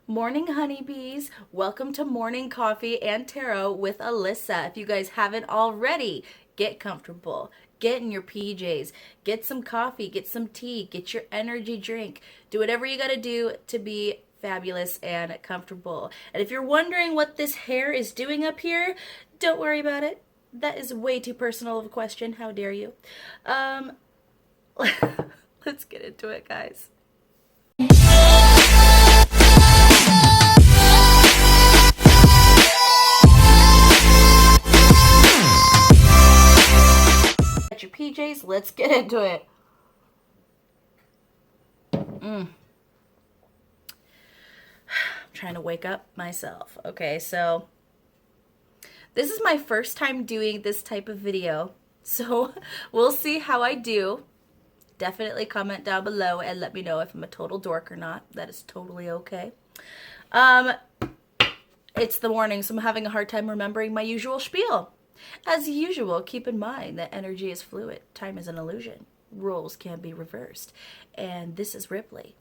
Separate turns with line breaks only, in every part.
Morning honeybees, welcome to Morning Coffee and Tarot with Alyssa. If you guys haven't already, get comfortable, get in your PJs, get some coffee, get some tea, get your energy drink, do whatever you gotta do to be fabulous and comfortable. And if you're wondering what this hair is doing up here, don't worry about it. That is way too personal of a question, how dare you. Let's get into it, guys. Your PJs, let's get into it. I'm trying to wake up myself. Okay, so this is my first time doing this type of video, so we'll see how I do. Definitely comment down below and let me know if I'm a total dork or not. That is totally okay. It's the morning, so I'm having a hard time remembering my usual spiel. As usual, keep in mind that energy is fluid, time is an illusion, roles can be reversed, and this is Ripley.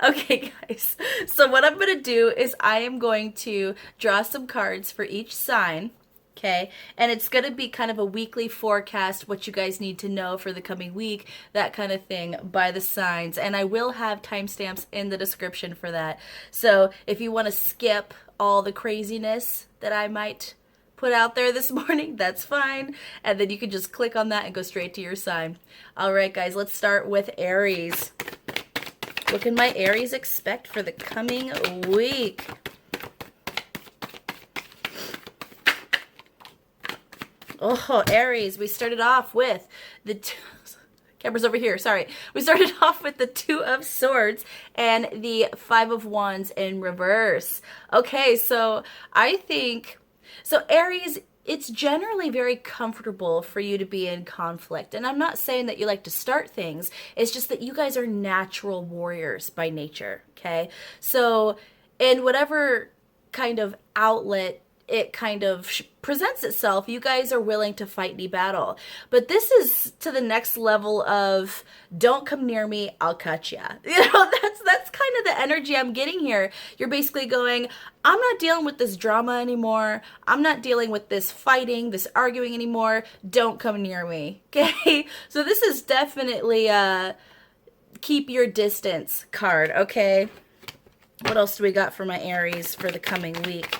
Okay, guys, so what I'm going to do is I am going to draw some cards for each sign, okay, and it's going to be kind of a weekly forecast, what you guys need to know for the coming week, that kind of thing, by the signs, and I will have timestamps in the description for that, so if you want to skip all the craziness that I might put out there this morning, that's fine. And then you can just click on that and go straight to your sign. All right, guys, let's start with Aries. What can my Aries expect for the coming week? Oh, Aries, we started off with the... Camera's over here, sorry. We started off with the Two of Swords and the Five of Wands in reverse. Okay, so I think, so Aries, it's generally very comfortable for you to be in conflict. And I'm not saying that you like to start things. It's just that you guys are natural warriors by nature, okay? So in whatever kind of outlet it kind of presents itself, you guys are willing to fight any battle. But this is to the next level of don't come near me, I'll cut ya. You know, that's kind of the energy I'm getting here. You're basically going, I'm not dealing with this drama anymore. I'm not dealing with this fighting, this arguing anymore. Don't come near me. Okay? So this is definitely a keep your distance card, okay? What else do we got for my Aries for the coming week?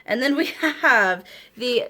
And then we have the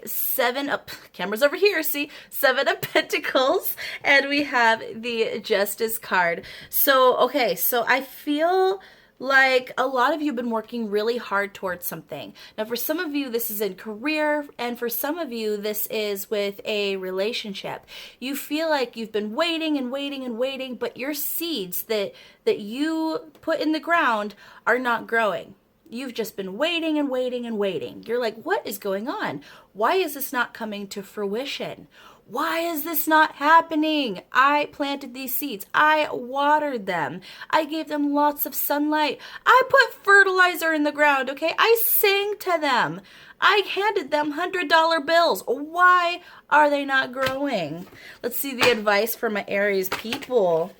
camera's over here, see? Seven of Pentacles. And we have the Justice card. So, okay, so I feel like a lot of you have been working really hard towards something. Now, for some of you, this is in career, and for some of you, this is with a relationship. You feel like you've been waiting and waiting and waiting, but your seeds that you put in the ground are not growing. You've just been waiting and waiting and waiting. You're like, what is going on? Why is this not coming to fruition? Why is this not happening? I planted these seeds. I watered them. I gave them lots of sunlight. I put fertilizer in the ground, okay? I sang to them. I handed them $100 bills. Why are they not growing? Let's see the advice for my Aries people.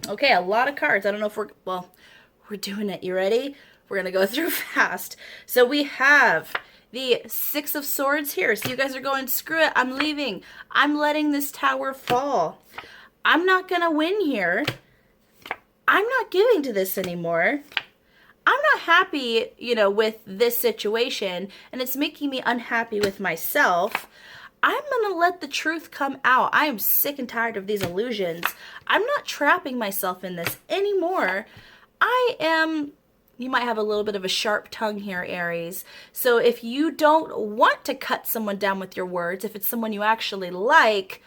Okay, a lot of cards. I don't know if we're doing it. You ready? We're going to go through fast. So we have the Six of Swords here. So you guys are going, screw it, I'm leaving. I'm letting this tower fall. I'm not going to win here. I'm not giving to this anymore. I'm not happy, you know, with this situation, and it's making me unhappy with myself. I'm going to let the truth come out. I am sick and tired of these illusions. I'm not trapping myself in this anymore. You might have a little bit of a sharp tongue here, Aries. So if you don't want to cut someone down with your words, if it's someone you actually like,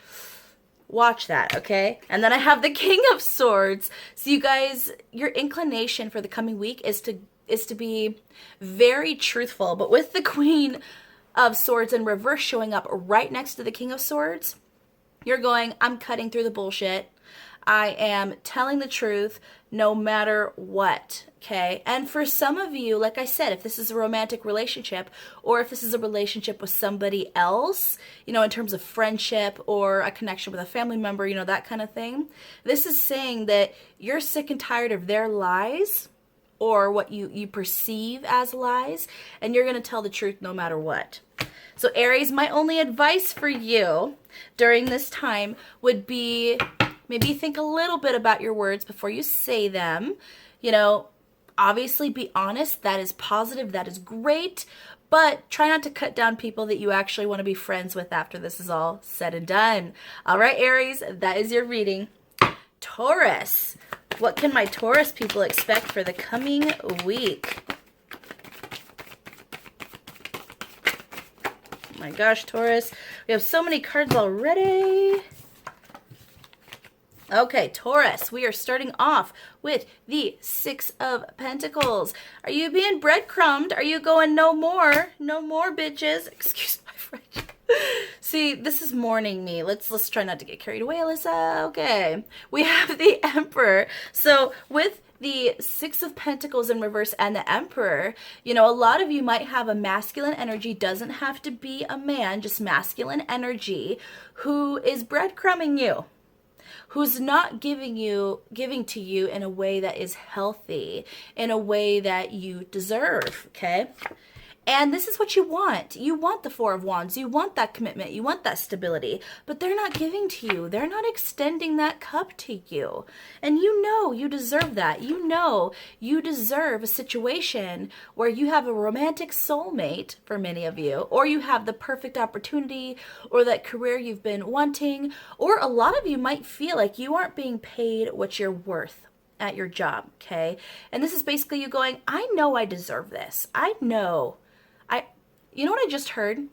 watch that, okay? And then I have the King of Swords. So you guys, your inclination for the coming week is to be very truthful. But with the Queen of Swords in reverse showing up right next to the King of Swords, you're going, I'm cutting through the bullshit. I am telling the truth. no matter what, okay? And for some of you, like I said, if this is a romantic relationship or if this is a relationship with somebody else, you know, in terms of friendship or a connection with a family member, you know, that kind of thing, this is saying that you're sick and tired of their lies or what you perceive as lies, and you're going to tell the truth no matter what. So Aries, my only advice for you during this time would be maybe think a little bit about your words before you say them. You know, obviously be honest. That is positive. That is great. But try not to cut down people that you actually want to be friends with after this is all said and done. All right, Aries, that is your reading. Taurus, what can my Taurus people expect for the coming week? Oh my gosh, Taurus. We have so many cards already. Okay, Taurus, we are starting off with the Six of Pentacles. Are you being breadcrumbed? Are you going no more? No more, bitches. Excuse my French. See, this is mourning me. Let's try not to get carried away, Alyssa. Okay. We have the Emperor. So with the Six of Pentacles in reverse and the Emperor, you know, a lot of you might have a masculine energy, doesn't have to be a man, just masculine energy, who is breadcrumbing you, who's not giving to you in a way that is healthy, in a way that you deserve, okay? And this is what you want. You want the Four of Wands. You want that commitment. You want that stability. But they're not giving to you. They're not extending that cup to you. And you know you deserve that. You know you deserve a situation where you have a romantic soulmate, for many of you, or you have the perfect opportunity, or that career you've been wanting, or a lot of you might feel like you aren't being paid what you're worth at your job, okay? And this is basically you going, I know I deserve this. I know. You know what I just heard?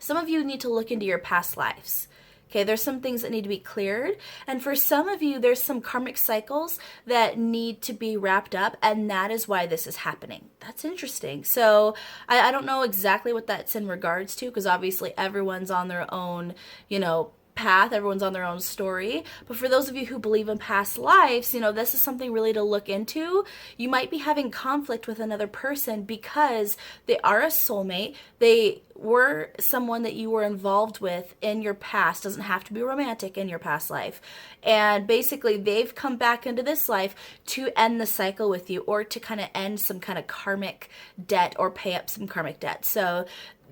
Some of you need to look into your past lives. Okay, there's some things that need to be cleared. And for some of you, there's some karmic cycles that need to be wrapped up. And that is why this is happening. That's interesting. So I don't know exactly what that's in regards to, because obviously everyone's on their own, you know, path. Everyone's on their own story. But for those of you who believe in past lives, you know, this is something really to look into. You might be having conflict with another person because they are a soulmate. They were someone that you were involved with in your past. Doesn't have to be romantic in your past life. And basically they've come back into this life to end the cycle with you, or to kind of end some kind of karmic debt or pay up some karmic debt. So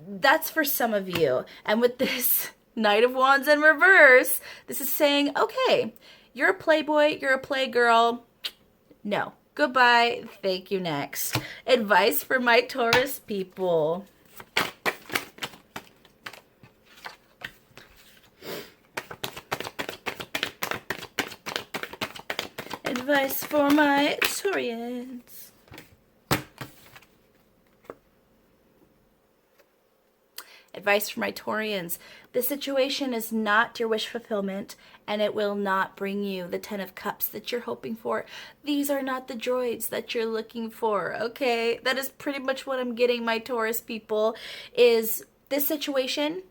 that's for some of you. And with this Knight of Wands in reverse, this is saying, okay, you're a playboy, you're a playgirl. No. Goodbye. Thank you. Next. Advice for my Taurus people. Advice for my Taurians. Advice for my Taurians. This situation is not your wish fulfillment, and it will not bring you the 10 of Cups that you're hoping for. These are not the droids that you're looking for, okay? That is pretty much what I'm getting, my Taurus people, is this situation,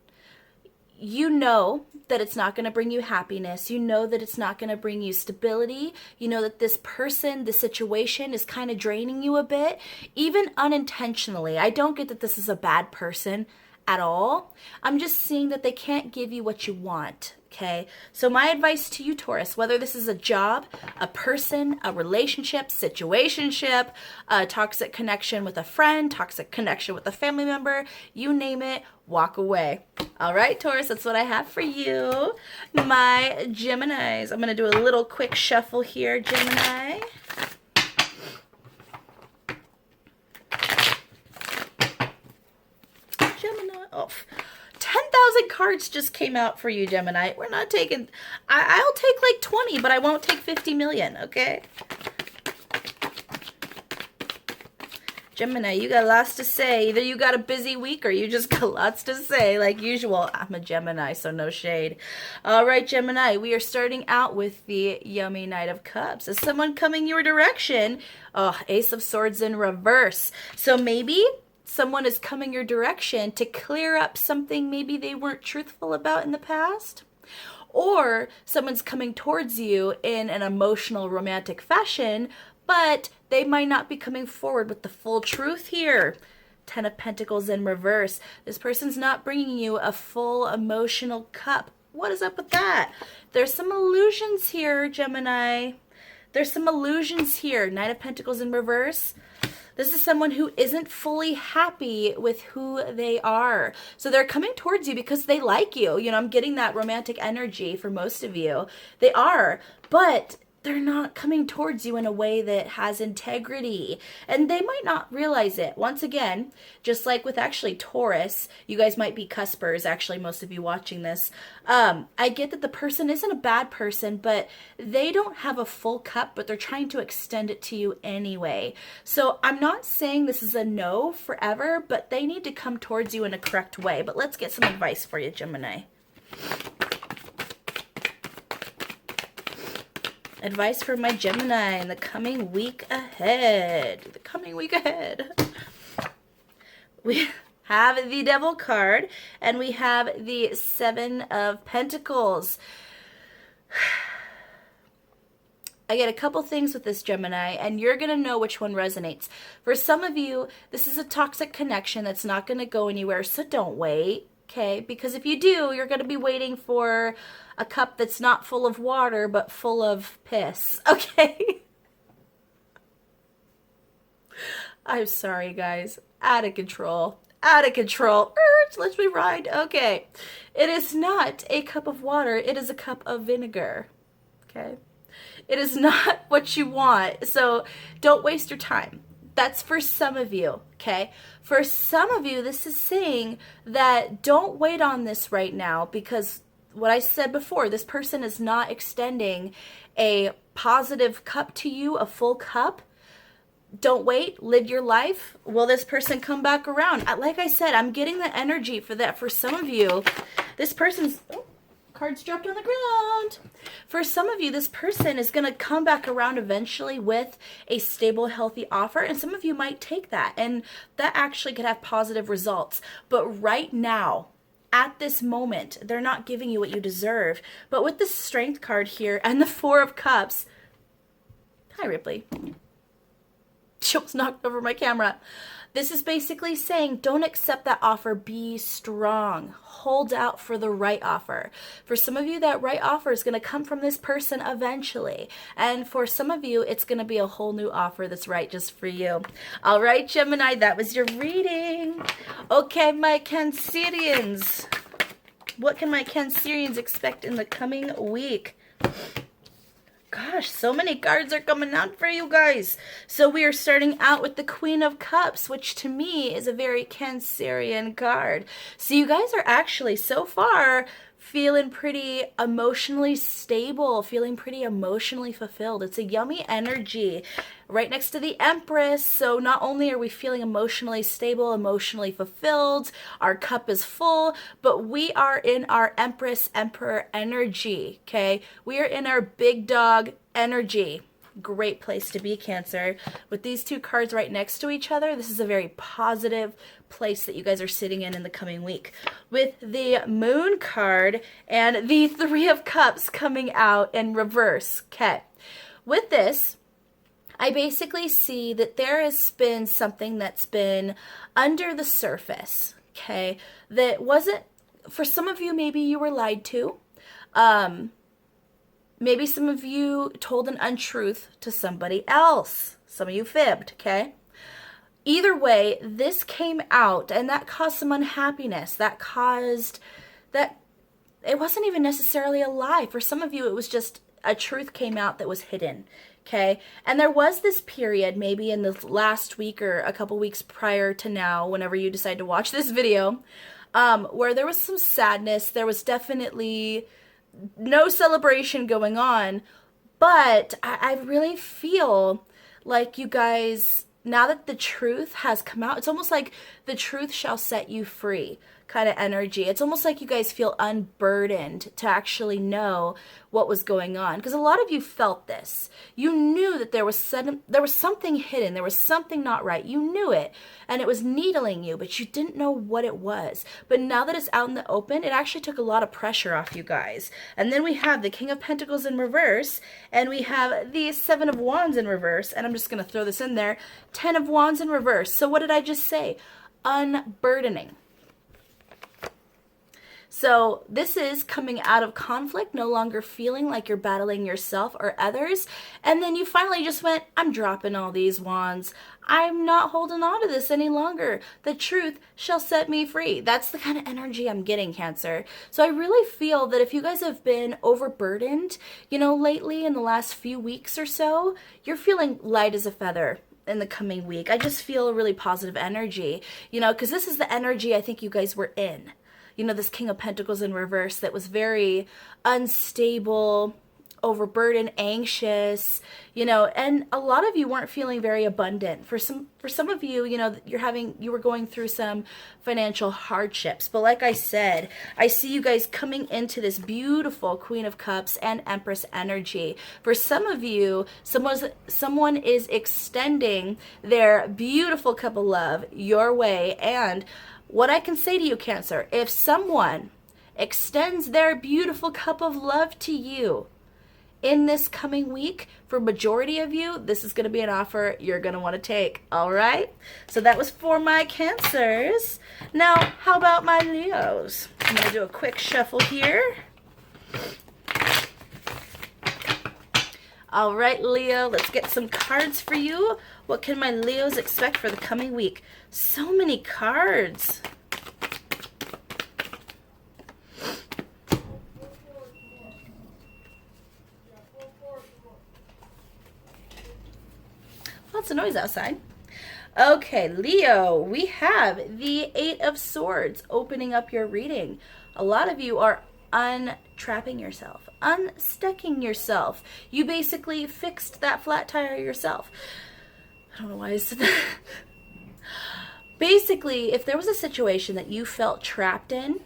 you know that it's not going to bring you happiness. You know that it's not going to bring you stability. You know that this person, this situation is kind of draining you a bit, even unintentionally. I don't get that this is a bad person at all. I'm just seeing that they can't give you what you want, okay? So my advice to you, Taurus, whether this is a job, a person, a relationship, situationship, a toxic connection with a friend, toxic connection with a family member, you name it, walk away. All right, Taurus, that's what I have for you. My Geminis. I'm going to do a little quick shuffle here, Gemini. Oh, 10,000 cards just came out for you, Gemini. We're not taking... I'll take like 20, but I won't take 50 million, okay? Gemini, you got lots to say. Either you got a busy week or you just got lots to say, like usual. I'm a Gemini, so no shade. All right, Gemini, we are starting out with the yummy Knight of Cups. Is someone coming your direction? Oh, Ace of Swords in reverse. So maybe someone is coming your direction to clear up something maybe they weren't truthful about in the past. Or someone's coming towards you in an emotional, romantic fashion, but they might not be coming forward with the full truth here. 10 of Pentacles in reverse. This person's not bringing you a full emotional cup. What is up with that? There's some illusions here, Gemini. There's some illusions here. Knight of Pentacles in reverse. This is someone who isn't fully happy with who they are. So they're coming towards you because they like you. You know, I'm getting that romantic energy for most of you. They are, but they're not coming towards you in a way that has integrity. And they might not realize it. Once again, just like with actually Taurus, you guys might be cuspers, actually, most of you watching this. I get that the person isn't a bad person, but they don't have a full cup, but they're trying to extend it to you anyway. So I'm not saying this is a no forever, but they need to come towards you in a correct way. But let's get some advice for you, Gemini. Advice for my Gemini in the coming week ahead. The coming week ahead. We have the Devil card, and we have the 7 of Pentacles. I get a couple things with this, Gemini, and you're going to know which one resonates. For some of you, this is a toxic connection that's not going to go anywhere, so don't wait. Okay, because if you do, you're going to be waiting for a cup that's not full of water, but full of piss. Okay? I'm sorry, guys. Out of control. Out of control. Let's rewind. Okay. It is not a cup of water. It is a cup of vinegar. Okay? It is not what you want. So don't waste your time. That's for some of you, okay? For some of you, this is saying that don't wait on this right now, because what I said before, this person is not extending a positive cup to you, a full cup. Don't wait. Live your life. Will this person come back around? Like I said, I'm getting the energy for that. For some of you, this person's... Oh, cards dropped on the ground. For some of you, this person is going to come back around eventually with a stable, healthy offer, and some of you might take that, and that actually could have positive results. But right now, at this moment, they're not giving you what you deserve. But with the Strength card here and the 4 of Cups, hi Ripley, she almost knocked over my camera. This is basically saying don't accept that offer. Be strong. Hold out for the right offer. For some of you, that right offer is going to come from this person eventually. And for some of you, it's going to be a whole new offer that's right just for you. All right, Gemini, that was your reading. Okay, my Cancerians. What can my Cancerians expect in the coming week? Gosh, so many cards are coming out for you guys. So we are starting out with the Queen of Cups, which to me is a very Cancerian card. So you guys are actually, so far, feeling pretty emotionally stable, feeling pretty emotionally fulfilled. It's a yummy energy right next to the Empress. So not only are we feeling emotionally stable, emotionally fulfilled, our cup is full, but we are in our Empress, Emperor energy, okay? We are in our big dog energy. Great place to be, Cancer. With these two cards right next to each other, this is a very positive place that you guys are sitting in the coming week. With the Moon card and the 3 of Cups coming out in reverse. Okay. With this, I basically see that there has been something that's been under the surface, okay, that wasn't, for some of you, maybe you were lied to. Maybe some of you told an untruth to somebody else. Some of you fibbed, okay? Either way, this came out, and that caused some unhappiness. That caused, that it wasn't even necessarily a lie. For some of you, it was just a truth came out that was hidden, okay? And there was this period, maybe in the last week or a couple weeks prior to now, whenever you decide to watch this video, where there was some sadness. There was definitely no celebration going on, but I really feel like you guys, now that the truth has come out, it's almost like the truth shall set you free, kind of energy. It's almost like you guys feel unburdened to actually know what was going on, because a lot of you felt this. You knew that there was something hidden, there was something not right. You knew it, and it was needling you, but you didn't know what it was. But now that it's out in the open, it actually took a lot of pressure off you guys. And then we have the King of Pentacles in reverse, and we have the Seven of Wands in reverse, and I'm just going to throw this in there, 10 of Wands in reverse. So what did I just say? Unburdening. So this is coming out of conflict, no longer feeling like you're battling yourself or others. And then you finally just went, I'm dropping all these wands. I'm not holding on to this any longer. The truth shall set me free. That's the kind of energy I'm getting, Cancer. So I really feel that if you guys have been overburdened, you know, lately in the last few weeks or so, you're feeling light as a feather in the coming week. I just feel a really positive energy, you know, because this is the energy I think you guys were in. You know, this King of Pentacles in reverse that was very unstable, overburdened, anxious, you know, and a lot of you weren't feeling very abundant. For some of you, you know, you were going through some financial hardships. But like I said, I see you guys coming into this beautiful Queen of Cups and Empress energy. For some of you, someone is extending their beautiful cup of love your way. And what I can say to you, Cancer, if someone extends their beautiful cup of love to you in this coming week, for majority of you, this is going to be an offer you're going to want to take. All right? So that was for my Cancers. Now, how about my Leos? I'm going to do a quick shuffle here. All right, Leo, let's get some cards for you. What can my Leos expect for the coming week? So many cards. Lots of noise outside. Okay, Leo, we have the Eight of Swords opening up your reading. A lot of you are untrapping yourself, unstucking yourself. You basically fixed that flat tire yourself. I don't know why I said that. Basically, if there was a situation that you felt trapped in,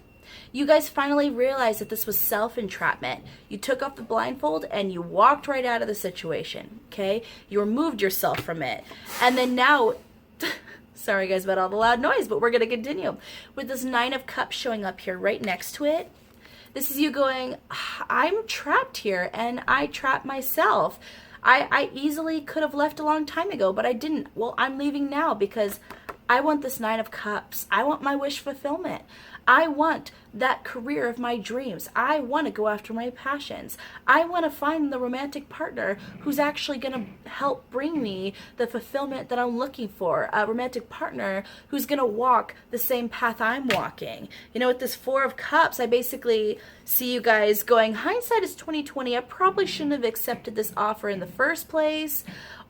you guys finally realized that this was self-entrapment. You took off the blindfold and you walked right out of the situation, okay? You removed yourself from it. And then now, sorry guys about all the loud noise, but we're going to continue. With this Nine of Cups showing up here right next to it, this is you going, I'm trapped here and I trapped myself. I easily could have left a long time ago, but I didn't. Well, I'm leaving now because I want this Nine of Cups. I want my wish fulfillment. I want that career of my dreams. I want to go after my passions. I want to find the romantic partner who's actually going to help bring me the fulfillment that I'm looking for. A romantic partner who's going to walk the same path I'm walking. You know, with this Four of Cups, I basically see you guys going, hindsight is 2020. I probably shouldn't have accepted this offer in the first place.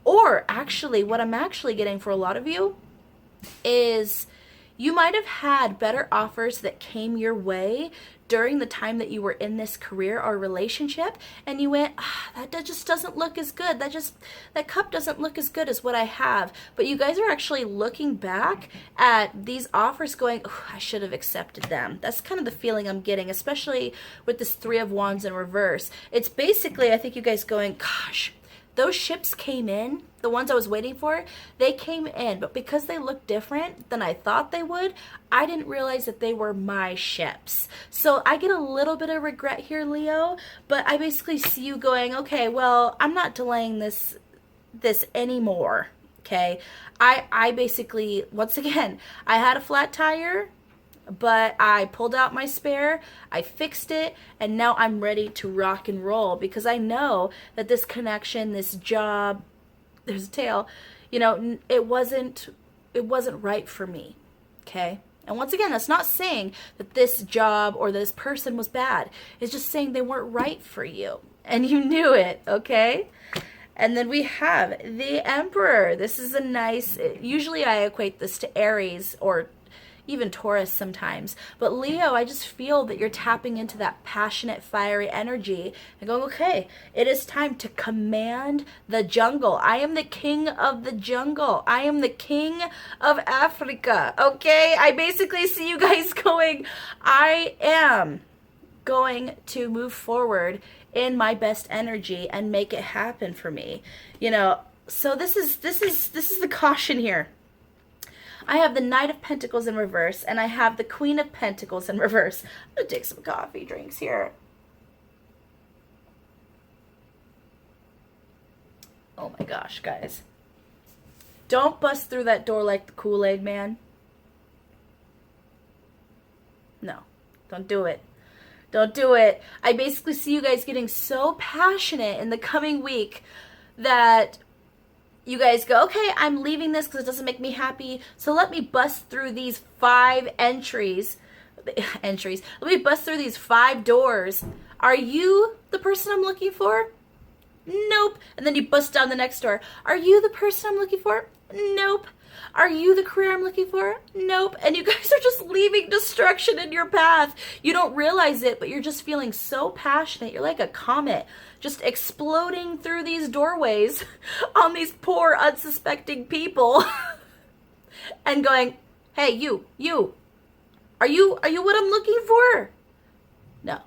Or actually, what I'm actually getting for a lot of you is you might have had better offers that came your way during the time that you were in this career or relationship, and you went, that just doesn't look as good. That cup doesn't look as good as what I have. But you guys are actually looking back at these offers going, I should have accepted them. That's kind of the feeling I'm getting, especially with this Three of Wands in reverse. It's basically, I think you guys going, gosh, those ships came in, the ones I was waiting for, they came in, but because they looked different than I thought they would, I didn't realize that they were my ships. So I get a little bit of regret here, Leo, but I basically see you going, okay, well, I'm not delaying this anymore, okay? I basically, once again, I had a flat tire, but I pulled out my spare, I fixed it, and now I'm ready to rock and roll because I know that this connection, this job, there's a tail, you know, it wasn't right for me, okay? And once again, that's not saying that this job or this person was bad. It's just saying they weren't right for you, and you knew it, okay? And then we have the Emperor. This is a nice, usually I equate this to Aries or even Taurus sometimes. But Leo, I just feel that you're tapping into that passionate, fiery energy and going, okay, it is time to command the jungle. I am the king of the jungle. I am the king of Africa, okay? I basically see you guys going, I am going to move forward in my best energy and make it happen for me. You know, so this is the caution here. I have the Knight of Pentacles in reverse, and I have the Queen of Pentacles in reverse. I'm going to take some coffee drinks here. Oh my gosh, guys. Don't bust through that door like the Kool-Aid man. No, don't do it. Don't do it. I basically see you guys getting so passionate in the coming week that you guys go, okay, I'm leaving this because it doesn't make me happy. So let me bust through these 5 entries. Let me bust through these 5 doors. Are you the person I'm looking for? Nope. And then you bust down the next door. Are you the person I'm looking for? Nope. Are you the career I'm looking for? Nope. And you guys are just leaving destruction in your path. You don't realize it, but you're just feeling so passionate. You're like a comet, just exploding through these doorways on these poor, unsuspecting people and going, hey, you, are you what I'm looking for? No.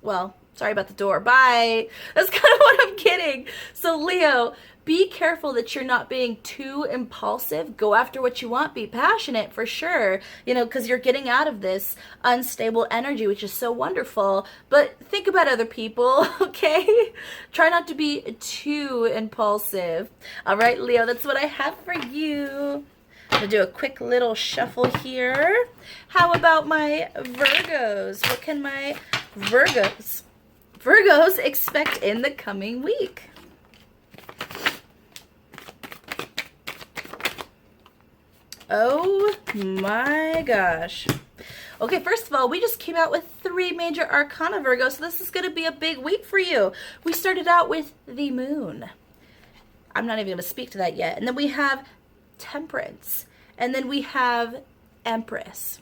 Well, sorry about the door. Bye. That's kind of what I'm getting. So Leo, be careful that you're not being too impulsive. Go after what you want. Be passionate for sure, you know, because you're getting out of this unstable energy, which is so wonderful. But think about other people, okay? Try not to be too impulsive. All right, Leo, that's what I have for you. I'm going to do a quick little shuffle here. How about my Virgos? What can my Virgos expect in the coming week? Oh my gosh. Okay, first of all, we just came out with 3 major arcana, Virgo, so this is going to be a big week for you. We started out with the moon. I'm not even going to speak to that yet. And then we have Temperance. And then we have Empress.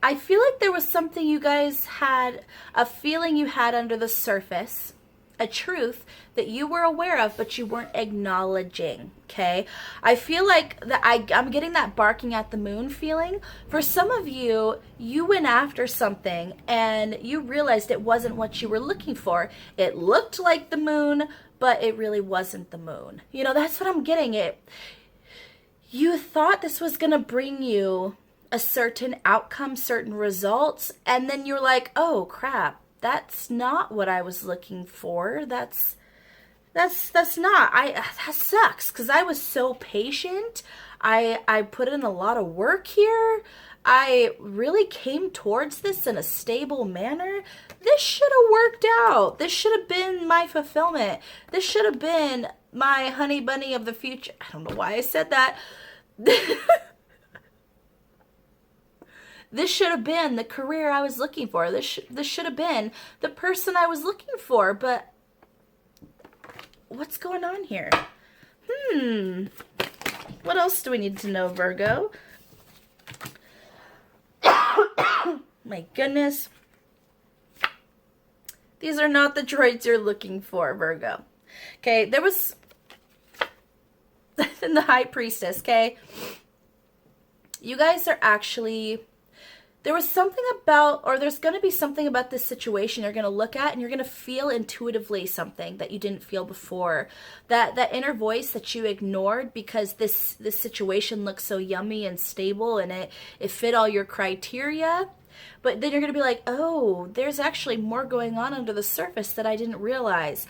I feel like there was something you guys had, a feeling you had under the surface, a truth that you were aware of, but you weren't acknowledging, okay? I feel like that I'm getting that barking at the moon feeling. For some of you, you went after something and you realized it wasn't what you were looking for. It looked like the moon, but it really wasn't the moon. You know, that's what I'm getting. You thought this was going to bring you a certain outcome, certain results, and then you're like, oh crap, that's not what I was looking for. That's not. That sucks, because I was so patient. I put in a lot of work here. I really came towards this in a stable manner. This should have worked out. This should have been my fulfillment. This should have been my honey bunny of the future. I don't know why I said that. This should have been the career I was looking for. This should have been the person I was looking for. But what's going on here? What else do we need to know, Virgo? My goodness. These are not the droids you're looking for, Virgo. Okay, there was in the High Priestess, okay? You guys are actually, there was something about, or there's going to be something about this situation you're going to look at and you're going to feel intuitively something that you didn't feel before. That inner voice that you ignored because this situation looks so yummy and stable and it fit all your criteria. But then you're going to be like, oh, there's actually more going on under the surface that I didn't realize.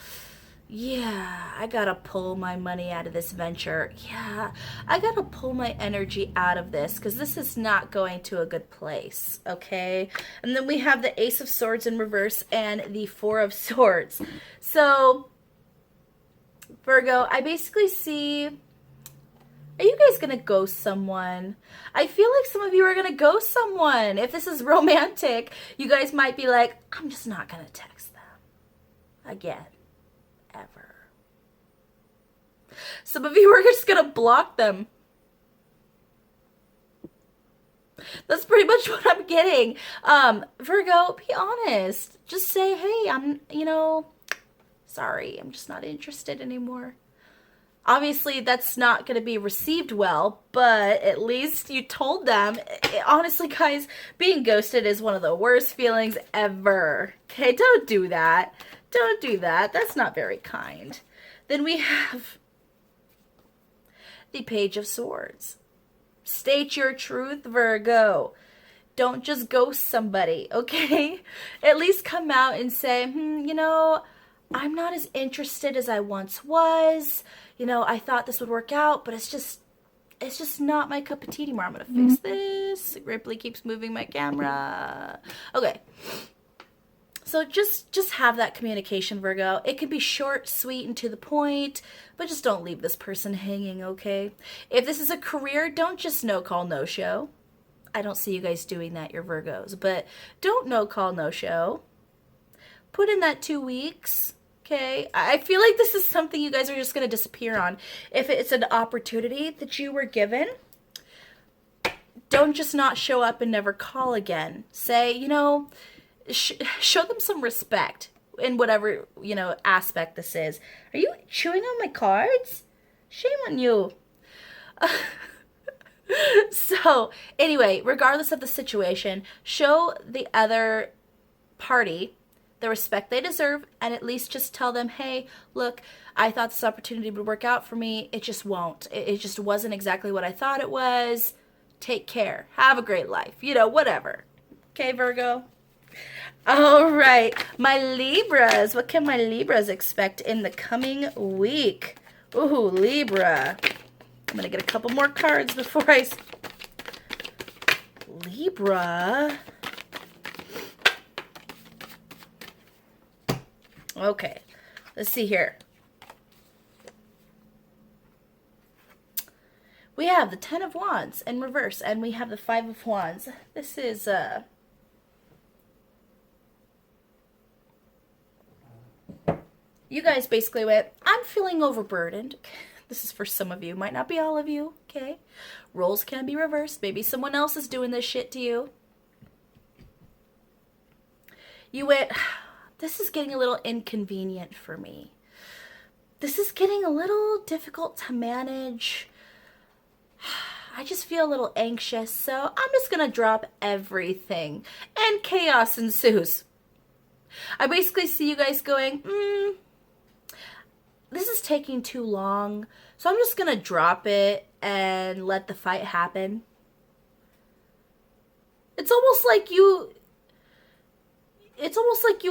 Yeah, I gotta pull my money out of this venture. Yeah, I gotta pull my energy out of this because this is not going to a good place, okay? And then we have the Ace of Swords in reverse and the Four of Swords. So, Virgo, I basically see, are you guys gonna ghost someone? I feel like some of you are gonna ghost someone. If this is romantic, you guys might be like, I'm just not gonna text them again. Ever. Some of you are just gonna block them. That's pretty much what I'm getting. Virgo, be honest. Just say, hey, I'm, sorry, I'm just not interested anymore. Obviously, that's not going to be received well, but at least you told them. Honestly, guys, being ghosted is one of the worst feelings ever. Okay, don't do that. Don't do that. That's not very kind. Then we have the Page of Swords. State your truth, Virgo. Don't just ghost somebody, okay? At least come out and say, I'm not as interested as I once was. I thought this would work out, but it's just not my cup of tea anymore. I'm going to fix this. Ripley keeps moving my camera. Okay. So just have that communication, Virgo. It could be short, sweet, and to the point, but just don't leave this person hanging, okay? If this is a career, don't just no call, no show. I don't see you guys doing that, you're Virgos, but don't no call, no show. Put in that 2 weeks. Okay, I feel like this is something you guys are just going to disappear on. If it's an opportunity that you were given, don't just not show up and never call again. Say, show them some respect in whatever, aspect this is. Are you chewing on my cards? Shame on you. So, anyway, regardless of the situation, show the other party the respect they deserve, and at least just tell them, hey, look, I thought this opportunity would work out for me. It just won't. It just wasn't exactly what I thought it was. Take care. Have a great life. Whatever. Okay, Virgo? All right. My Libras. What can my Libras expect in the coming week? Ooh, Libra. I'm going to get a couple more cards before I... Libra... Okay, let's see here. We have the 10 of Wands in reverse, and we have the 5 of Wands. This is, you guys basically went, I'm feeling overburdened. This is for some of you. Might not be all of you, okay? Roles can be reversed. Maybe someone else is doing this shit to you. You went... This is getting a little inconvenient for me. This is getting a little difficult to manage. I just feel a little anxious, so I'm just going to drop everything. And chaos ensues. I basically see you guys going, this is taking too long, so I'm just going to drop it and let the fight happen. It's almost like you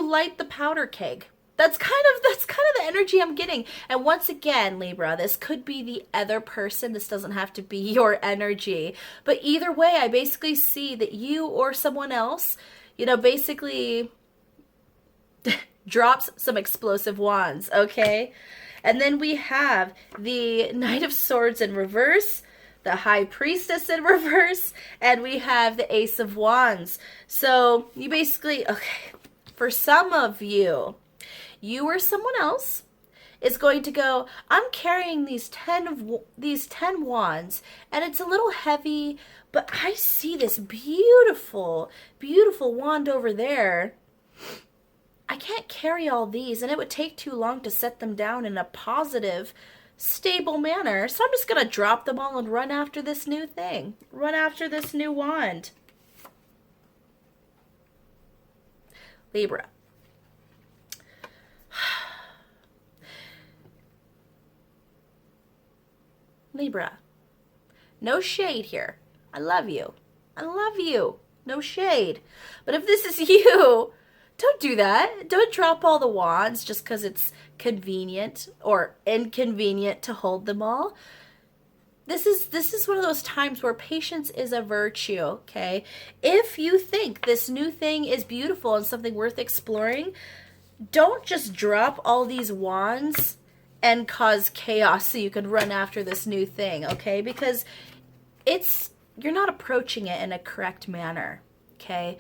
light the powder keg. That's kind of the energy I'm getting. And once again, Libra, this could be the other person. This doesn't have to be your energy. But either way, I basically see that you or someone else, basically drops some explosive wands, okay? And then we have the Knight of Swords in reverse, the High Priestess in reverse, and we have the Ace of Wands. So you basically, okay, for some of you, you or someone else is going to go, I'm carrying these 10 wands, and it's a little heavy, but I see this beautiful, beautiful wand over there. I can't carry all these, and it would take too long to set them down in a positive, stable manner. So I'm just going to drop them all and run after this new thing. Run after this new wand. Libra. Libra. No shade here. I love you. I love you. No shade. But if this is you, don't do that. Don't drop all the wands just because it's convenient or inconvenient to hold them all. This is one of those times where patience is a virtue, okay? If you think this new thing is beautiful and something worth exploring, don't just drop all these wands and cause chaos so you can run after this new thing, okay? Because you're not approaching it in a correct manner, okay?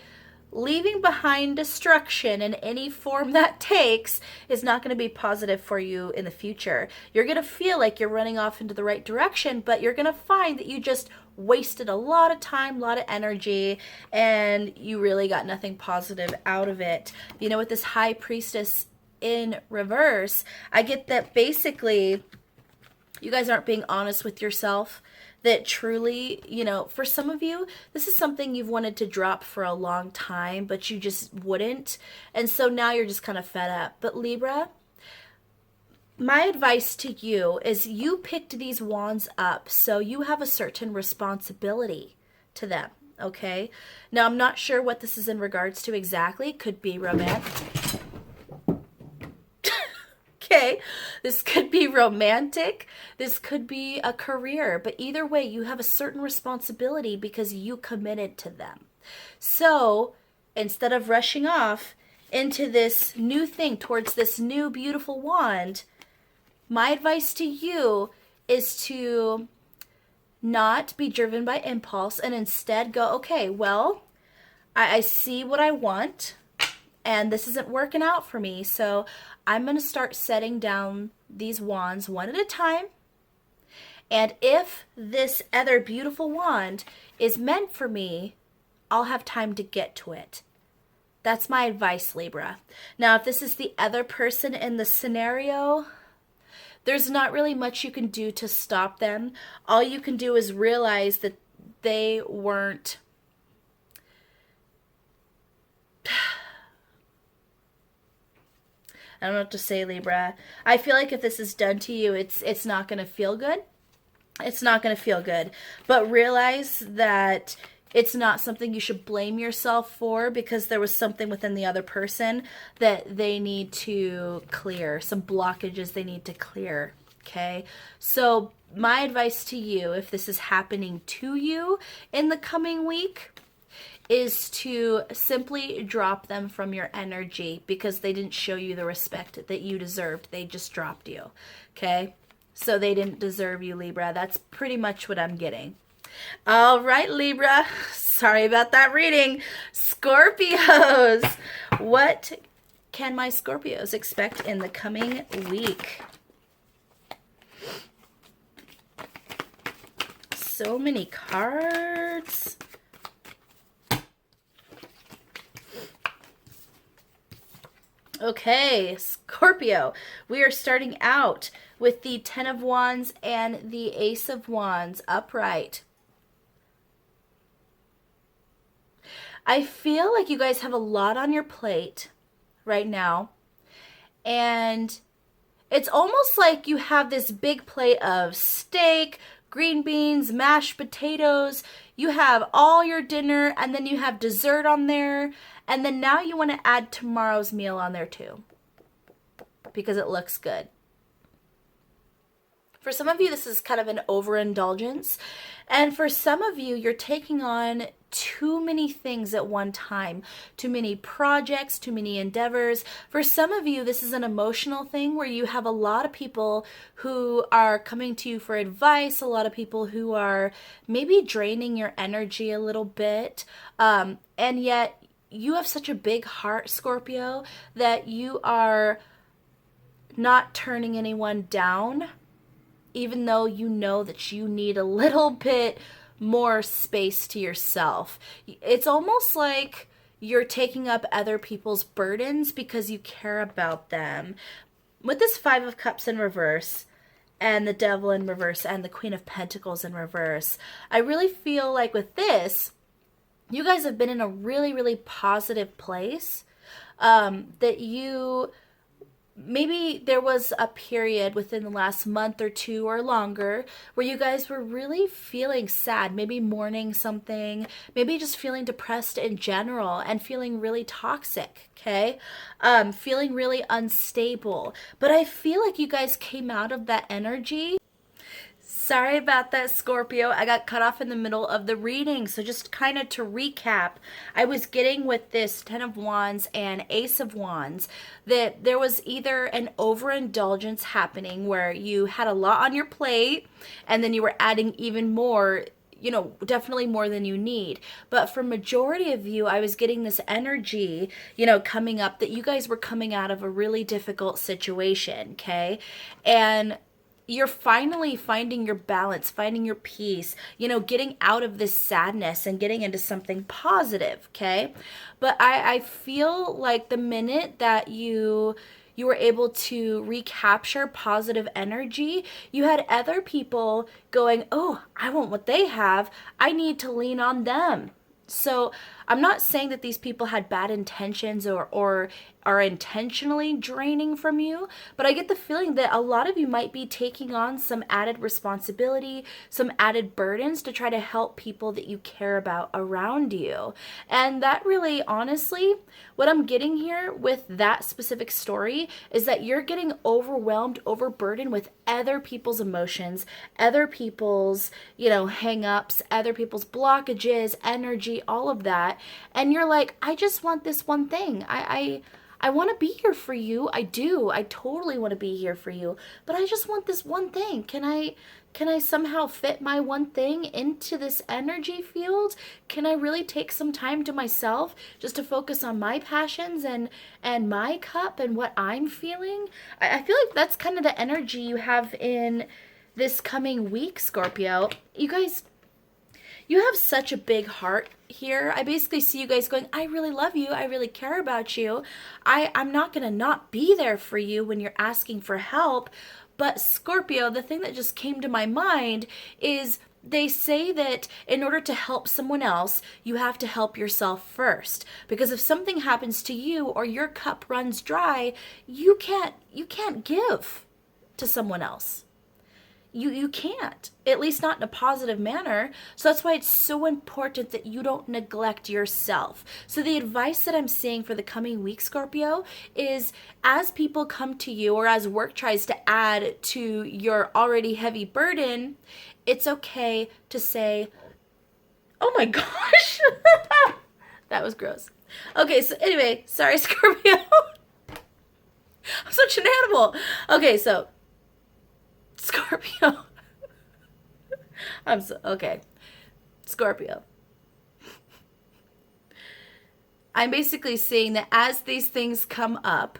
leaving behind destruction in any form that takes is not going to be positive for you in the future. You're going to feel like you're running off into the right direction, but you're going to find that you just wasted a lot of time, a lot of energy, and you really got nothing positive out of it. You know, with this High Priestess in reverse, I get that basically you guys aren't being honest with yourself. That truly, you know, for some of you, this is something you've wanted to drop for a long time, but you just wouldn't. And so now you're just kind of fed up. But Libra, my advice to you is you picked these wands up, so you have a certain responsibility to them, okay? Now, I'm not sure what this is in regards to exactly. Could be romantic. Okay, this could be romantic, this could be a career, but either way, you have a certain responsibility because you committed to them. So instead of rushing off into this new thing, towards this new beautiful wand, my advice to you is to not be driven by impulse and instead go, okay, well, I see what I want and this isn't working out for me, so I'm going to start setting down these wands one at a time. And if this other beautiful wand is meant for me, I'll have time to get to it. That's my advice, Libra. Now, if this is the other person in the scenario, there's not really much you can do to stop them. All you can do is realize that they weren't I don't know what to say, Libra. I feel like if this is done to you, it's not going to feel good. It's not going to feel good. But realize that it's not something you should blame yourself for, because there was something within the other person that they need to clear. Some blockages they need to clear. Okay? So my advice to you, if this is happening to you in the coming week, is to simply drop them from your energy because they didn't show you the respect that you deserved. They just dropped you. Okay? So they didn't deserve you, Libra. That's pretty much what I'm getting. All right, Libra. Sorry about that reading. Scorpios. What can my Scorpios expect in the coming week? So many cards. Okay, Scorpio, we are starting out with the Ten of Wands and the Ace of Wands upright. I feel like you guys have a lot on your plate right now, and it's almost like you have this big plate of steak, green beans, mashed potatoes. You have all your dinner, and then you have dessert on there. And then now you want to add tomorrow's meal on there too, because it looks good. For some of you, this is kind of an overindulgence. And for some of you, you're taking on too many things at one time, too many projects, too many endeavors. For some of you, this is an emotional thing where you have a lot of people who are coming to you for advice, a lot of people who are maybe draining your energy a little bit, and yet you have such a big heart, Scorpio, that you are not turning anyone down, even though you know that you need a little bit more space to yourself. It's almost like you're taking up other people's burdens because you care about them. With this Five of Cups in reverse, and the Devil in reverse, and the Queen of Pentacles in reverse, I really feel like with this, you guys have been in a really, really positive place, that you, maybe there was a period within the last month or two or longer where you guys were really feeling sad, maybe mourning something, maybe just feeling depressed in general and feeling really toxic, okay? Feeling really unstable. But I feel like you guys came out of that energy. Sorry about that, Scorpio. I got cut off in the middle of the reading. So just kind of to recap, I was getting with this Ten of Wands and Ace of Wands that there was either an overindulgence happening where you had a lot on your plate and then you were adding even more you know, definitely more than you need. But for majority of you, I was getting this energy, you know, coming up that you guys were coming out of a really difficult situation, okay? And you're finally finding your balance, finding your peace, you know, getting out of this sadness and getting into something positive, okay? But I feel like the minute that you were able to recapture positive energy, you had other people going, oh, I want what they have. I need to lean on them. So I'm not saying that these people had bad intentions or are intentionally draining from you, but I get the feeling that a lot of you might be taking on some added responsibility, some added burdens to try to help people that you care about around you. And that really, honestly, what I'm getting here with that specific story is that you're getting overwhelmed, overburdened with other people's emotions, other people's, you know, hang-ups, other people's blockages, energy, all of that. And you're like, I just want this one thing. I want to be here for you. I do. I totally want to be here for you. But I just want this one thing. Can I somehow fit my one thing into this energy field? Can I really take some time to myself just to focus on my passions and my cup and what I'm feeling? I feel like that's kind of the energy you have in this coming week, Scorpio. You guys, you have such a big heart here. I basically see you guys going, I really love you. I really care about you. I'm not going to not be there for you when you're asking for help. But Scorpio, the thing that just came to my mind is they say that in order to help someone else, you have to help yourself first. Because if something happens to you or your cup runs dry, you can't give to someone else. You can't, at least not in a positive manner. So that's why it's so important that you don't neglect yourself. So the advice that I'm saying for the coming week, Scorpio, is as people come to you or as work tries to add to your already heavy burden, it's okay to say, oh my gosh, that was gross. Okay, so anyway, sorry, Scorpio. I'm such an animal. Okay, so Scorpio. Okay. Scorpio. I'm basically saying that as these things come up,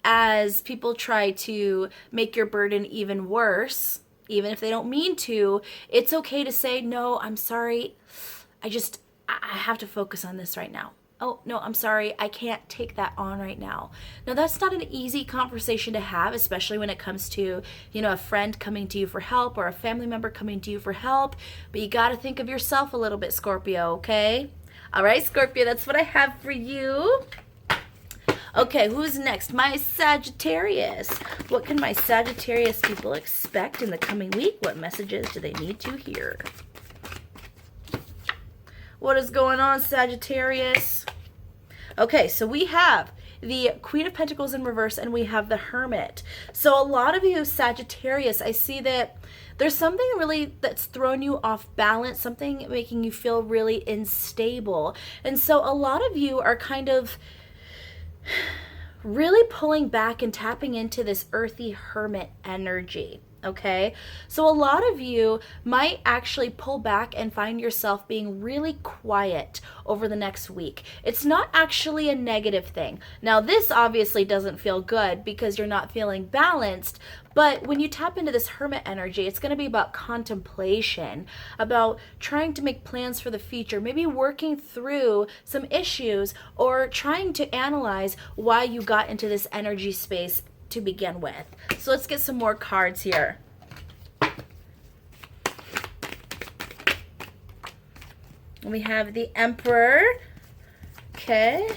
as people try to make your burden even worse, even if they don't mean to, it's okay to say, no, I'm sorry. I have to focus on this right now. Oh, no, I'm sorry. I can't take that on right now. Now, that's not an easy conversation to have, especially when it comes to, you know, a friend coming to you for help or a family member coming to you for help. But you got to think of yourself a little bit, Scorpio, okay? All right, Scorpio, that's what I have for you. Okay, who's next? My Sagittarius. What can my Sagittarius people expect in the coming week? What messages do they need to hear? What is going on, Sagittarius? Okay, so we have the Queen of Pentacles in reverse and we have the Hermit. So a lot of you, Sagittarius, I see that there's something really that's thrown you off balance, something making you feel really unstable. And so a lot of you are kind of really pulling back and tapping into this earthy hermit energy. Okay, so a lot of you might actually pull back and find yourself being really quiet over the next week. It's not actually a negative thing. Now, this obviously doesn't feel good because you're not feeling balanced, but when you tap into this hermit energy, it's going to be about contemplation, about trying to make plans for the future, maybe working through some issues or trying to analyze why you got into this energy space to begin with. So let's get some more cards here. We have the Emperor. Okay.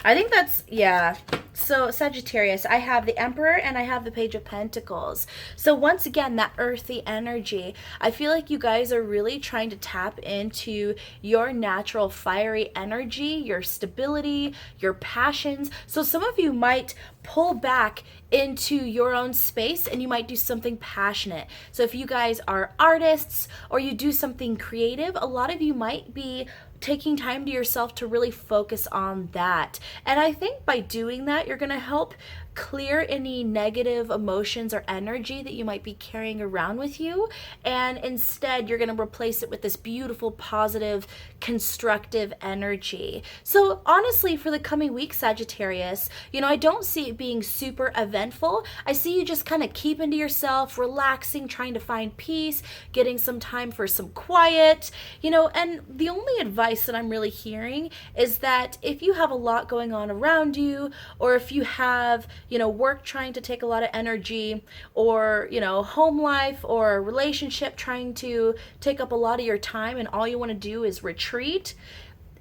I think that's, yeah. So Sagittarius, I have the Emperor and I have the Page of Pentacles. So once again, that earthy energy. I feel like you guys are really trying to tap into your natural fiery energy, your stability, your passions. So some of you might pull back into your own space and you might do something passionate. So if you guys are artists or you do something creative, a lot of you might be taking time to yourself to really focus on that. And I think by doing that, you're going to help clear any negative emotions or energy that you might be carrying around with you, and instead you're going to replace it with this beautiful, positive, constructive energy. So honestly, for the coming week, Sagittarius, I don't see it being super eventful. I see you just kind of keeping to yourself, relaxing, trying to find peace, getting some time for some quiet, and the only advice that I'm really hearing is that if you have a lot going on around you, or if you have, work trying to take a lot of energy, or, home life or relationship trying to take up a lot of your time and all you want to do is retreat,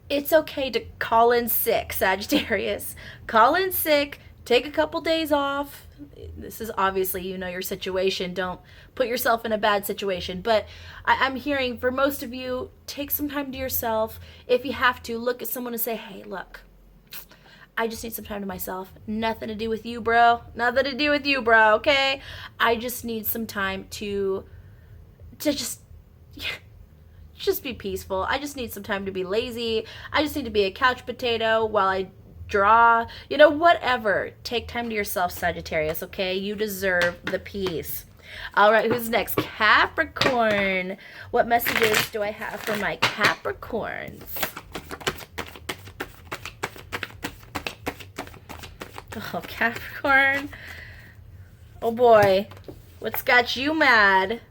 it's okay to call in sick, Sagittarius. Call in sick, take a couple days off. This is obviously, your situation. Don't put yourself in a bad situation. But I'm hearing for most of you, take some time to yourself. If you have to, look at someone and say, hey, look, I just need some time to myself. Nothing to do with you, bro. Nothing to do with you, bro, okay? I just need some time to just be peaceful. I just need some time to be lazy. I just need to be a couch potato while I draw. Whatever. Take time to yourself, Sagittarius, okay? You deserve the peace. All right, who's next? Capricorn. What messages do I have for my Capricorns? Oh, Capricorn. Oh boy. What's got you mad?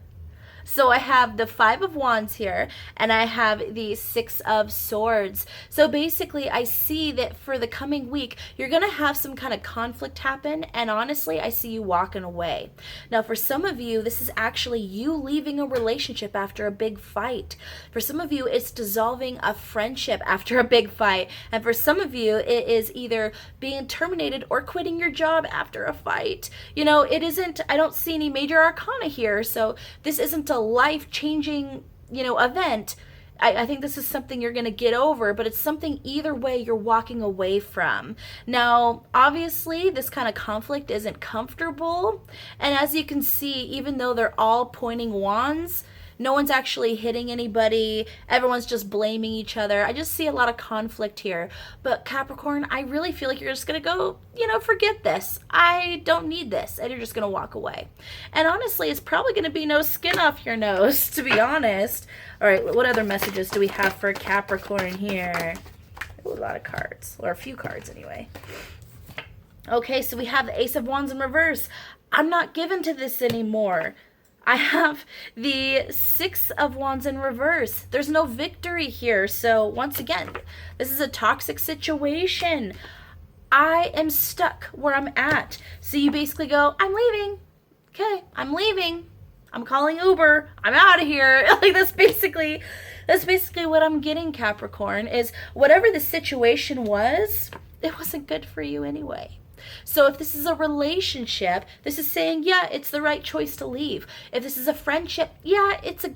So I have the Five of Wands here, and I have the Six of Swords. So basically, I see that for the coming week, you're going to have some kind of conflict happen, and honestly, I see you walking away. Now, for some of you, this is actually you leaving a relationship after a big fight. For some of you, it's dissolving a friendship after a big fight. And for some of you, it is either being terminated or quitting your job after a fight. It isn't, I don't see any major arcana here, so this isn't a life-changing, event. I think this is something you're going to get over, but it's something either way you're walking away from. Now, obviously, this kind of conflict isn't comfortable, and as you can see, even though they're all pointing wands, no one's actually hitting anybody. Everyone's just blaming each other. I just see a lot of conflict here. But Capricorn, I really feel like you're just going to go, forget this. I don't need this. And you're just going to walk away. And honestly, it's probably going to be no skin off your nose, to be honest. All right, what other messages do we have for Capricorn here? Ooh, a lot of cards, or a few cards anyway. Okay, so we have the Ace of Wands in reverse. I'm not given to this anymore. I have the Six of Wands in reverse. There's no victory here. So once again, this is a toxic situation. I am stuck where I'm at. So you basically go, I'm leaving. Okay, I'm leaving. I'm calling Uber. I'm out of here. Like that's basically what I'm getting, Capricorn, is whatever the situation was, it wasn't good for you anyway. So if this is a relationship, this is saying, yeah, it's the right choice to leave. If this is a friendship, yeah, it's a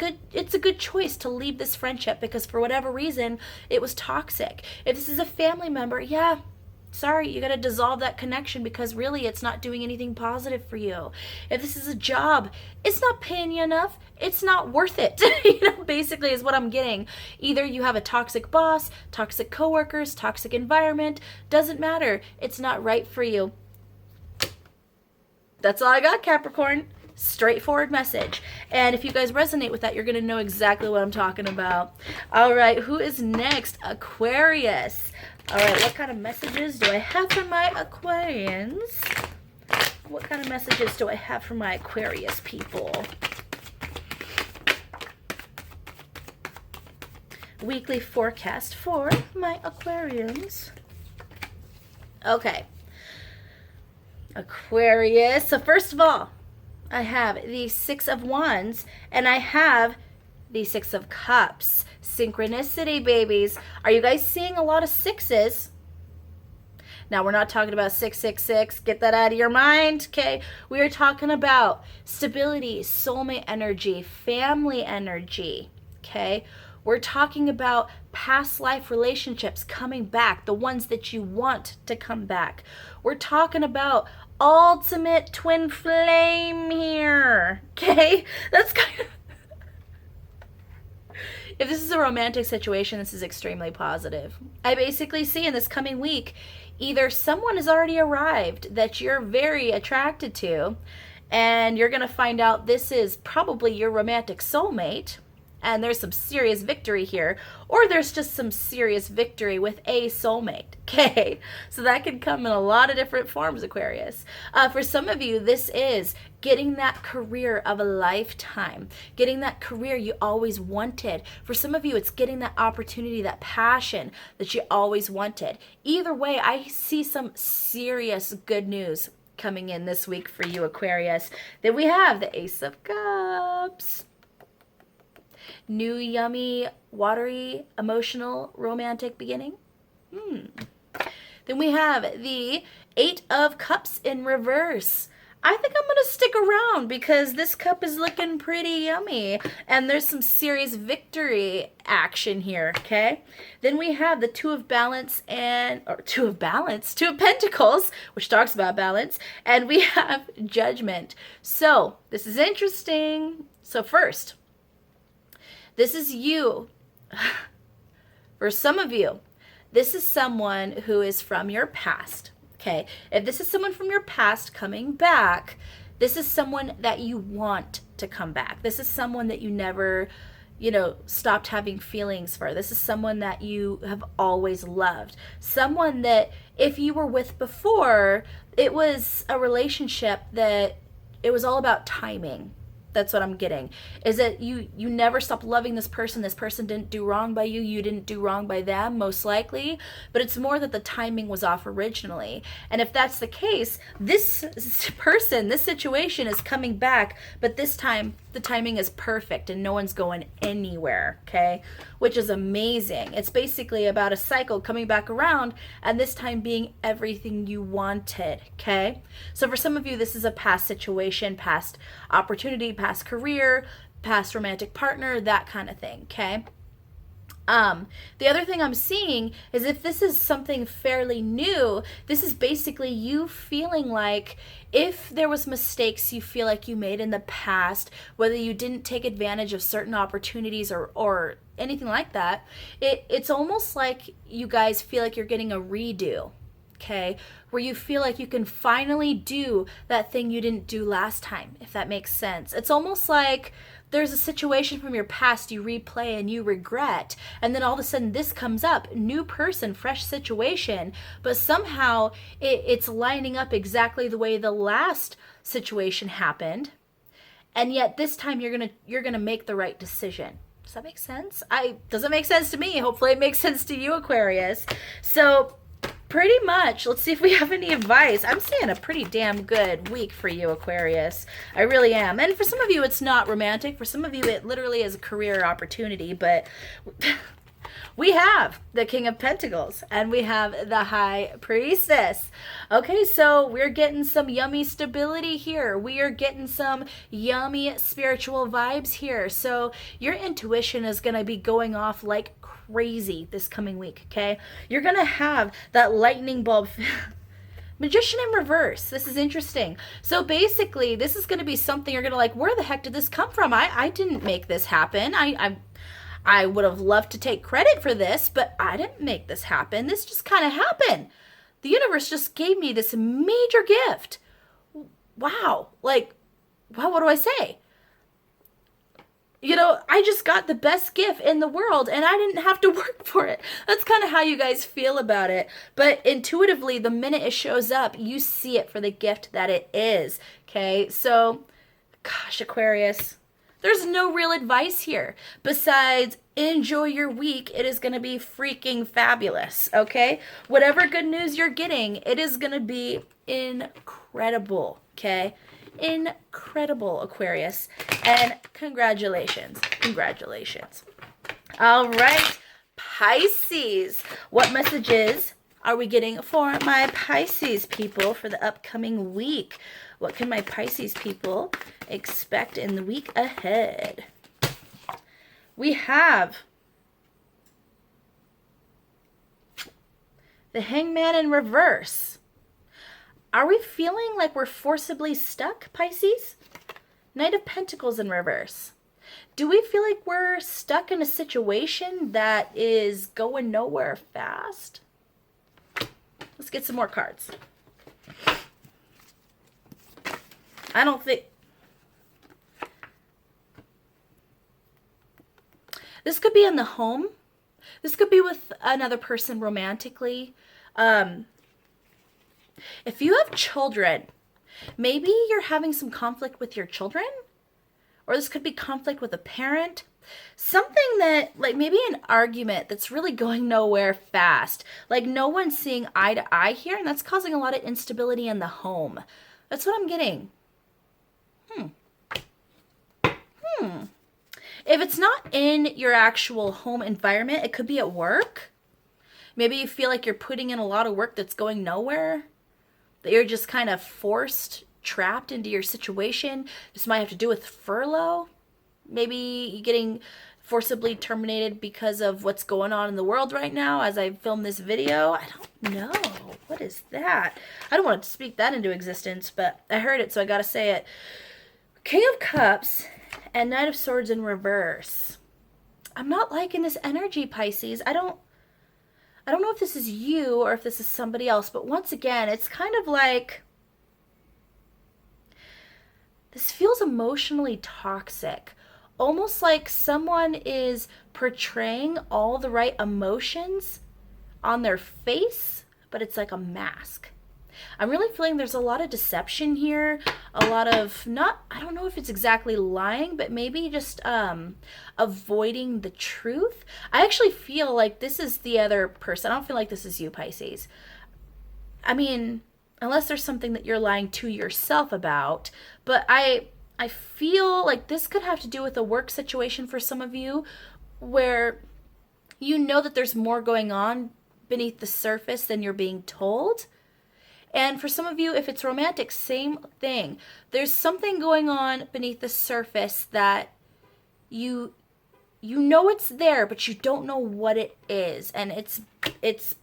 good choice to leave this friendship because for whatever reason, it was toxic. If this is a family member, yeah, sorry, you got to dissolve that connection because really it's not doing anything positive for you. If this is a job, it's not paying you enough. It's not worth it. Basically is what I'm getting. Either you have a toxic boss, toxic coworkers, toxic environment, doesn't matter. It's not right for you. That's all I got, Capricorn. Straightforward message. And if you guys resonate with that, you're going to know exactly what I'm talking about. All right, who is next? Aquarius. All right, what kind of messages do I have for my Aquarians? What kind of messages do I have for my Aquarius people? Weekly forecast for my Aquarians. Okay. Aquarius. So first of all, I have the Six of Wands and I have the Six of Cups. Synchronicity, babies. Are you guys seeing a lot of sixes? Now, we're not talking about 666. Get that out of your mind, okay? We are talking about stability, soulmate energy, family energy, okay? We're talking about past life relationships coming back, the ones that you want to come back. We're talking about ultimate twin flame here, okay? That's kind of... If this is a romantic situation, this is extremely positive. I basically see in this coming week, Either someone has already arrived that you're very attracted to, and you're going to find out this is probably your romantic soulmate, and there's some serious victory here, or there's just some serious victory with a soulmate, okay? So that can come in a lot of different forms, Aquarius. For some of you, this is getting that career of a lifetime, getting that career you always wanted. For some of you, it's getting that opportunity, that passion that you always wanted. Either way, I see some serious good news coming in this week for you, Aquarius. Then we have the Ace of Cups. New, yummy, watery, emotional, romantic beginning. Then we have the Eight of Cups in reverse. I think I'm going to stick around because this cup is looking pretty yummy. And there's some serious victory action here, okay? Then we have the Two of Pentacles, which talks about balance. And we have Judgment. So, this is interesting. So first, this is you. For some of you, this is someone who is from your past. Okay, if this is someone from your past coming back, this is someone that you want to come back. This is someone that you never, stopped having feelings for. This is someone that you have always loved. Someone that if you were with before, it was a relationship that it was all about timing. That's what I'm getting. Is that you never stopped loving this person. This person didn't do wrong by you. You didn't do wrong by them, most likely. But it's more that the timing was off originally. And if that's the case, this person, this situation is coming back. But this time, the timing is perfect and no one's going anywhere, okay? Which is amazing. It's basically about a cycle coming back around and this time being everything you wanted, okay? So for some of you, this is a past situation, past opportunity, past career, past romantic partner, that kind of thing, okay? The other thing I'm seeing is if this is something fairly new, this is basically you feeling like if there was mistakes you feel like you made in the past, whether you didn't take advantage of certain opportunities or anything like that, it's almost like you guys feel like you're getting a redo, okay? Where you feel like you can finally do that thing you didn't do last time, if that makes sense. It's almost like there's a situation from your past you replay and you regret, and then all of a sudden this comes up, new person, fresh situation, but somehow it's lining up exactly the way the last situation happened, and yet this time you're gonna make the right decision. Does that make sense? Doesn't make sense to me. Hopefully it makes sense to you, Aquarius. So pretty much, let's see if we have any advice. I'm seeing a pretty damn good week for you, Aquarius. I really am. And for some of you, it's not romantic. For some of you, it literally is a career opportunity. But we have the King of Pentacles and we have the High Priestess. Okay, so we're getting some yummy stability here. We are getting some yummy spiritual vibes here. So your intuition is going to be going off like crazy this coming week, okay? You're gonna have that lightning bulb. Magician in reverse. This is interesting. So basically, this is gonna be something you're gonna like, where the heck did this come from? I didn't make this happen. I would have loved to take credit for this, but I didn't make this happen. This just kind of happened. The universe just gave me this major gift. Wow. Like, wow, what do I say? I just got the best gift in the world and I didn't have to work for it. That's kind of how you guys feel about it. But intuitively, the minute it shows up, you see it for the gift that it is. Okay, so, gosh, Aquarius, there's no real advice here besides enjoy your week. It is going to be freaking fabulous, okay? Whatever good news you're getting, it is going to be incredible, okay? Incredible, Aquarius. And congratulations. All right, Pisces. What messages are we getting for my Pisces people for the upcoming week? What can my Pisces people expect in the week ahead? We have the Hangman in reverse. Are we feeling like we're forcibly stuck, Pisces? Knight of Pentacles in reverse. Do we feel like we're stuck in a situation that is going nowhere fast? Let's get some more cards. I don't think... This could be in the home. This could be with another person romantically. If you have children, maybe you're having some conflict with your children. Or this could be conflict with a parent. Something that, like maybe an argument that's really going nowhere fast. Like no one's seeing eye to eye here, and that's causing a lot of instability in the home. That's what I'm getting. If it's not in your actual home environment, it could be at work. Maybe you feel like you're putting in a lot of work that's going nowhere. That you're just kind of forced, trapped into your situation. This might have to do with furlough. Maybe you're getting forcibly terminated because of what's going on in the world right now as I film this video. I don't know. What is that? I don't want to speak that into existence, but I heard it, so I gotta say it. King of Cups and Knight of Swords in reverse. I'm not liking this energy, Pisces. I don't know if this is you or if this is somebody else, but once again, it's kind of like this feels emotionally toxic. Almost like someone is portraying all the right emotions on their face, but it's like a mask. I'm really feeling there's a lot of deception here, a lot of I don't know if it's exactly lying, but maybe just avoiding the truth. I actually feel like this is the other person. I don't feel like this is you, Pisces. I mean, unless there's something that you're lying to yourself about, but I feel like this could have to do with a work situation for some of you where you know that there's more going on beneath the surface than you're being told. And for some of you, if it's romantic, same thing. There's something going on beneath the surface that you know it's there, but you don't know what it is. And it's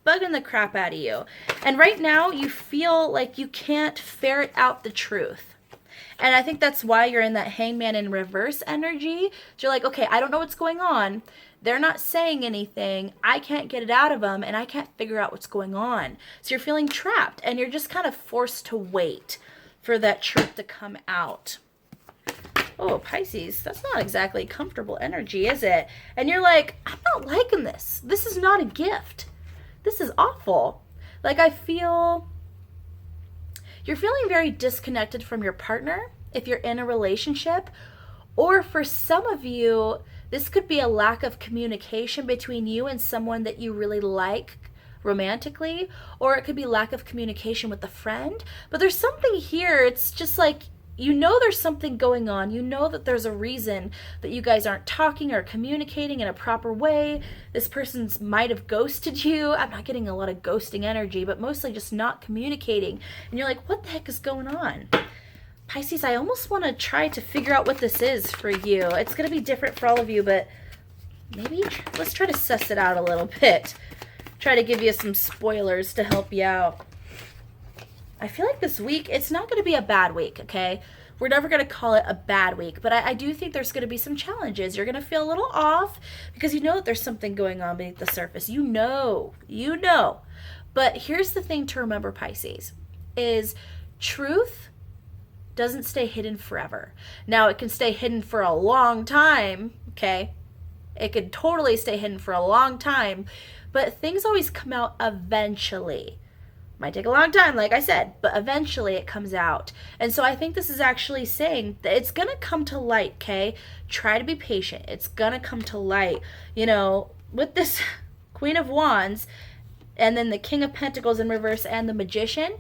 bugging the crap out of you. And right now, you feel like you can't ferret out the truth. And I think that's why you're in that Hangman in reverse energy. So you're like, okay, I don't know what's going on. They're not saying anything. I can't get it out of them, and I can't figure out what's going on. So you're feeling trapped, and you're just kind of forced to wait for that truth to come out. Oh, Pisces, that's not exactly comfortable energy, is it? And you're like, I'm not liking this. This is not a gift. This is awful. Like, I feel you're feeling very disconnected from your partner if you're in a relationship. Or for some of you, this could be a lack of communication between you and someone that you really like romantically, or it could be lack of communication with a friend. But there's something here. It's just like, you know there's something going on. You know that there's a reason that you guys aren't talking or communicating in a proper way. This person might have ghosted you. I'm not getting a lot of ghosting energy, but mostly just not communicating. And you're like, what the heck is going on? Pisces, I almost want to try to figure out what this is for you. It's going to be different for all of you, but maybe let's try to suss it out a little bit. Try to give you some spoilers to help you out. I feel like this week, it's not going to be a bad week, okay? We're never going to call it a bad week, but I do think there's going to be some challenges. You're going to feel a little off because you know that there's something going on beneath the surface. You know. But here's the thing to remember, Pisces, is truth doesn't stay hidden forever. Now, it can stay hidden for a long time, okay? It could totally stay hidden for a long time, but things always come out eventually. Might take a long time, like I said, but eventually it comes out. And so I think this is actually saying that it's going to come to light, okay? Try to be patient. It's going to come to light. You know, with this Queen of Wands and then the King of Pentacles in reverse and the Magician,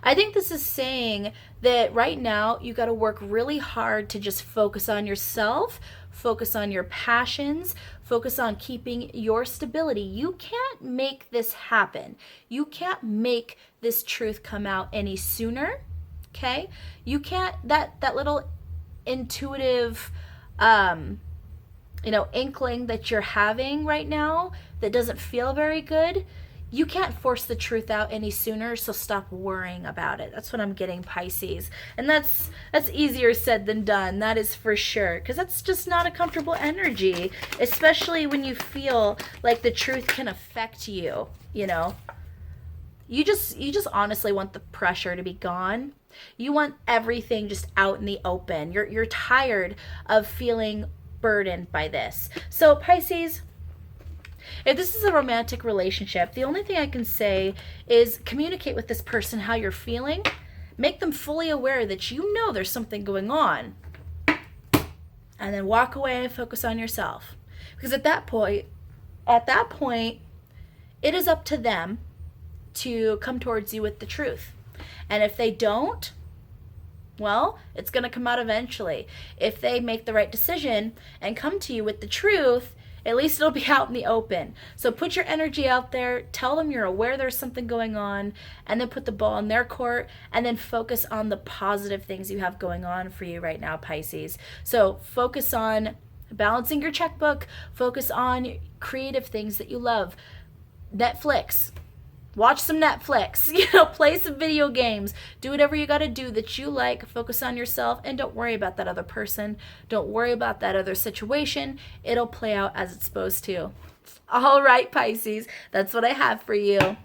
I think this is saying that right now you got to work really hard to just focus on yourself, focus on your passions, focus on keeping your stability. You can't make this happen. You can't make this truth come out any sooner, okay? You can't, that little intuitive, inkling that you're having right now that doesn't feel very good, you can't force the truth out any sooner, so stop worrying about it. That's what I'm getting, Pisces. And that's easier said than done, that is for sure, because that's just not a comfortable energy, especially when you feel like the truth can affect you, you know. You just honestly want the pressure to be gone. You want everything just out in the open. You're tired of feeling burdened by this. So Pisces, if this is a romantic relationship, the only thing I can say is communicate with this person how you're feeling. Make them fully aware that you know there's something going on. And then walk away and focus on yourself. Because at that point, it is up to them to come towards you with the truth. And if they don't, well, it's going to come out eventually. If they make the right decision and come to you with the truth, at least it'll be out in the open. So put your energy out there, tell them you're aware there's something going on, and then put the ball in their court, and then focus on the positive things you have going on for you right now, Pisces. So focus on balancing your checkbook, focus on creative things that you love. Netflix. Watch some Netflix, play some video games, do whatever you got to do that you like, focus on yourself, and don't worry about that other person. Don't worry about that other situation. It'll play out as it's supposed to. All right, Pisces, that's what I have for you.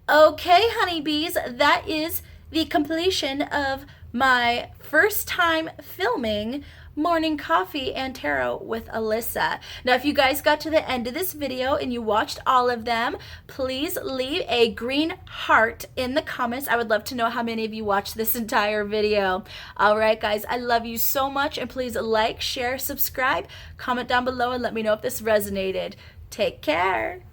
Okay, honeybees, that is the completion of my first time filming Morning Coffee and Tarot with Alyssa. Now, if you guys got to the end of this video and you watched all of them, please leave a green heart in the comments. I would love to know how many of you watched this entire video. All right, guys, I love you so much, and please like, share, subscribe, comment down below, and let me know if this resonated. Take care.